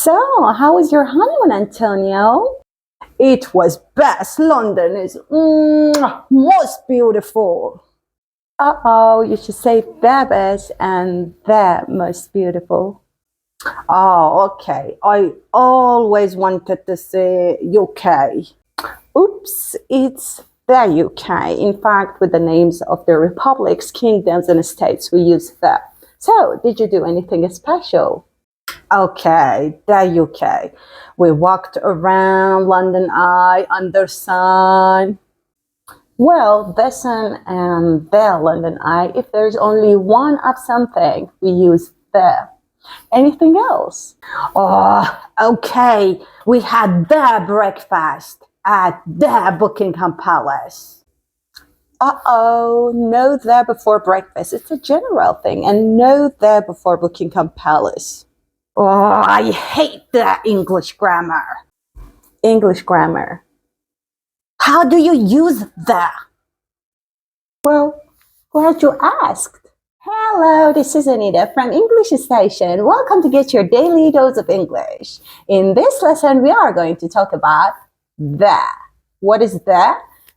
So, how was your honeymoon, Antonio? It was best. London is most beautiful. Uh-oh, you should say the best and the most beautiful. Oh, okay. I always wanted to say UK. Oops, it's the UK. In fact, with the names of the republics, kingdoms, and states, we use the. So, did you do anything special? Okay, the UK. We walked around London Eye under sun. Well, the sun and the London Eye, if there's only one of something, we use the. Anything else? Oh, okay. We had the breakfast at the Buckingham Palace. Uh-oh, no the before breakfast. It's a general thing, and no the before Buckingham Palace. Oh, I hate the English grammar. English grammar. How do you use the? Well, glad you asked. Hello, this is Anita from English Station. Welcome to get your daily dose of English. In this lesson, we are going to talk about the. What is the?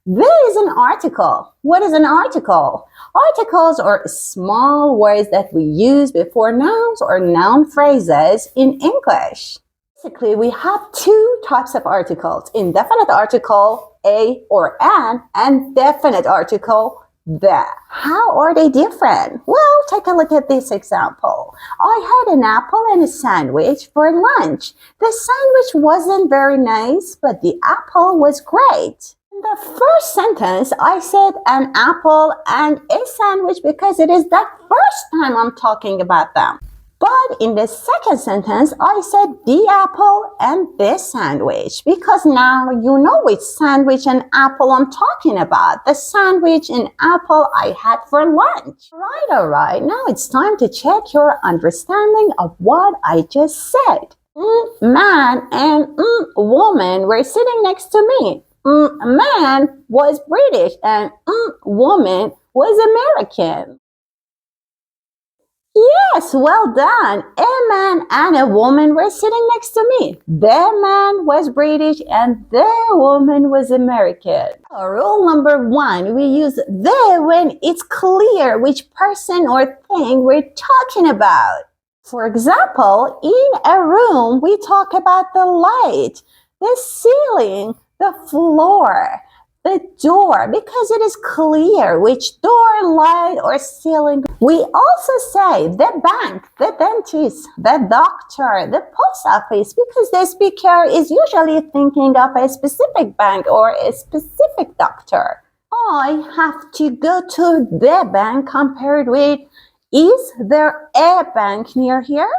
The is an article. What is an article? Articles are small words that we use before nouns or noun phrases in English. Basically, we have two types of articles: indefinite article, a or an, and definite article, the. How are they different? Well, take a look at this example. I had an apple and a sandwich for lunch. The sandwich wasn't very nice, but the apple was great. In the first sentence, I said an apple and a sandwich because it is the first time I'm talking about them. But in the second sentence, I said the apple and this sandwich because now you know which sandwich and apple I'm talking about. The sandwich and apple I had for lunch. All right. Now it's time to check your understanding of what I just said. Man and woman were sitting next to me. Man was British and woman was American. Yes, well done. A man and a woman were sitting next to me. The man was British and the woman was American. Rule number 1, we use the when it's clear which person or thing we're talking about. For example, in a room, we talk about the light, the ceiling, the floor, the door, because it is clear which door, light, or ceiling. We also say the bank, the dentist, the doctor, the post office, because the speaker is usually thinking of a specific bank or a specific doctor. I have to go to the bank compared with, is there a bank near here?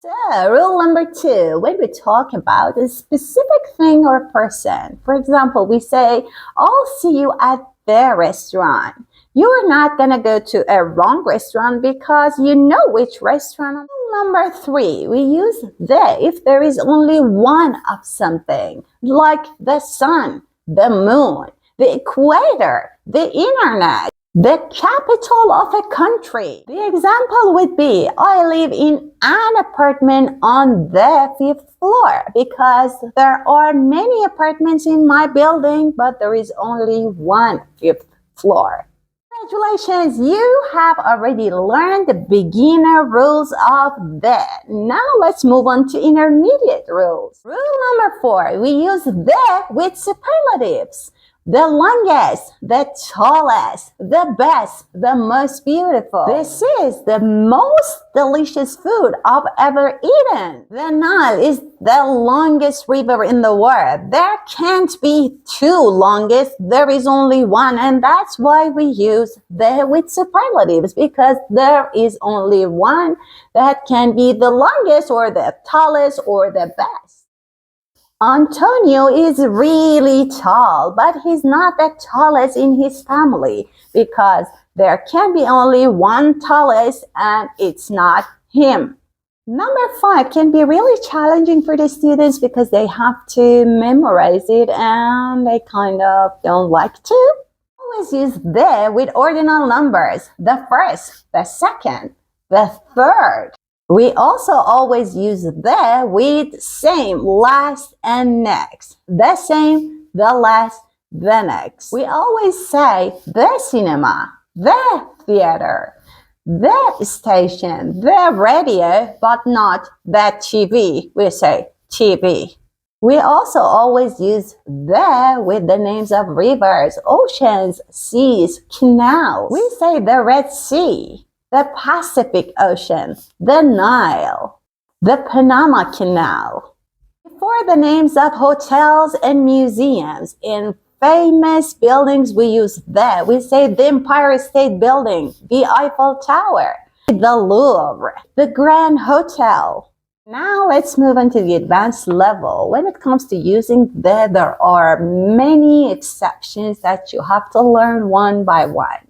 So, rule number 2, when we talk about a specific thing or person, for example, we say, I'll see you at the restaurant. You're not going to go to a wrong restaurant because you know which restaurant. Rule number 3, we use the if there is only one of something, like the sun, the moon, the equator, the internet, the capital of a country. The example would be, I live in an apartment on the 5th floor because there are many apartments in my building, but there is only one 5th floor. Congratulations, you have already learned the beginner rules of the. Now let's move on to intermediate rules. Rule number 4, we use the with superlatives. The longest, the tallest, the best, the most beautiful. This is the most delicious food I've ever eaten. The Nile is the longest river in the world. There can't be two longest. There is only one, and that's why we use the with superlatives, because there is only one that can be the longest or the tallest or the best. Antonio is really tall, but he's not the tallest in his family because there can be only one tallest and it's not him. Number 5 can be really challenging for the students because they have to memorize it and they kind of don't like to. Always use the with ordinal numbers, the first, the second, the third. We also always use the with same, last, and next. The same, the last, the next. We always say the cinema, the theater, the station, the radio, but not the TV. We say TV. We also always use the with the names of rivers, oceans, seas, canals. We say the Red Sea, the Pacific Ocean, the Nile, the Panama Canal. For the names of hotels and museums, in famous buildings we use the. We say the Empire State Building, the Eiffel Tower, the Louvre, the Grand Hotel. Now let's move on to the advanced level. When it comes to using the, there are many exceptions that you have to learn one by one.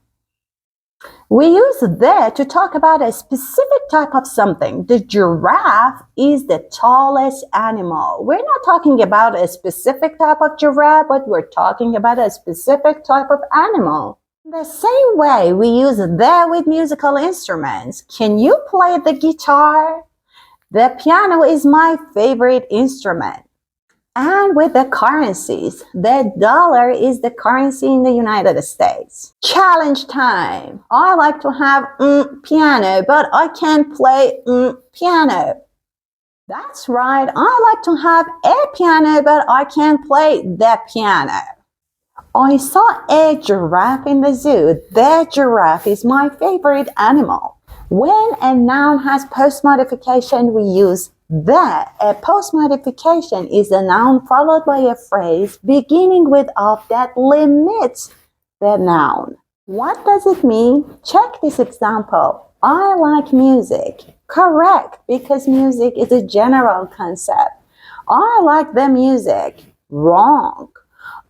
We use the to talk about a specific type of something. The giraffe is the tallest animal. We're not talking about a specific type of giraffe, but we're talking about a specific type of animal. In the same way, we use the with musical instruments. Can you play the guitar? The piano is my favorite instrument. And with the currencies, the dollar is the currency in the United States. Challenge time. I like to have piano, but I can't play piano. That's right. I like to have a piano, but I can't play the piano. I saw a giraffe in the zoo. The giraffe is my favorite animal. When a noun has post-modification, we use the. A post-modification is a noun followed by a phrase beginning with of that limits the noun. What does it mean? Check this example. I like music. Correct, because music is a general concept. I like the music. Wrong.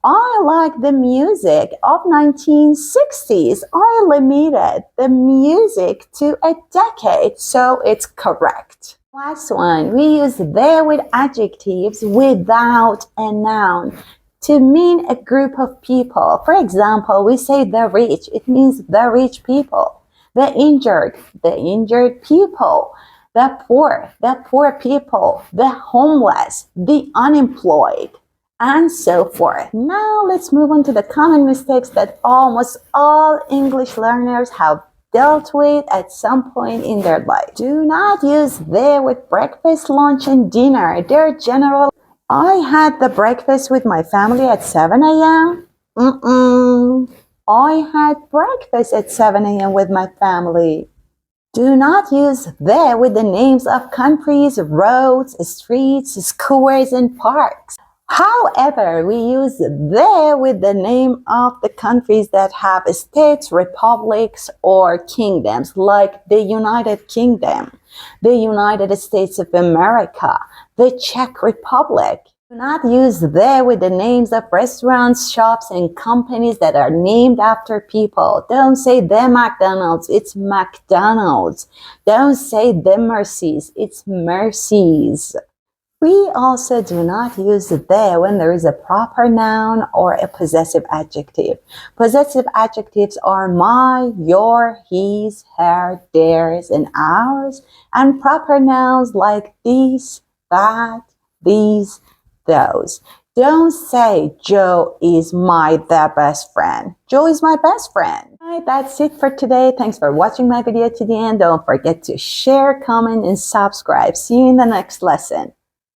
I like the music of 1960s. I limited the music to a decade, so it's correct. Last one, we use the with adjectives without a noun to mean a group of people. For example, we say the rich, it means the rich people. The injured people. The poor people. The homeless, the unemployed, and so forth. Now let's move on to the common mistakes that almost all English learners have dealt with at some point in their life. Do not use the with breakfast, lunch, and dinner. They're general. I had the breakfast with my family at 7 a.m. I had breakfast at 7 a.m. with my family. Do not use the with the names of countries, roads, streets, squares, and parks. However, we use the with the name of the countries that have states, republics, or kingdoms, like the United Kingdom, the United States of America, the Czech Republic. Do not use the with the names of restaurants, shops, and companies that are named after people. Don't say the McDonald's, it's McDonald's. Don't say the Mercies, it's Mercies. We also do not use the when there is a proper noun or a possessive adjective. Possessive adjectives are my, your, his, her, theirs, and ours, and proper nouns like these, that, these, those. Don't say Joe is the best friend. Joe is my best friend. Alright, that's it for today. Thanks for watching my video to the end. Don't forget to share, comment, and subscribe. See you in the next lesson.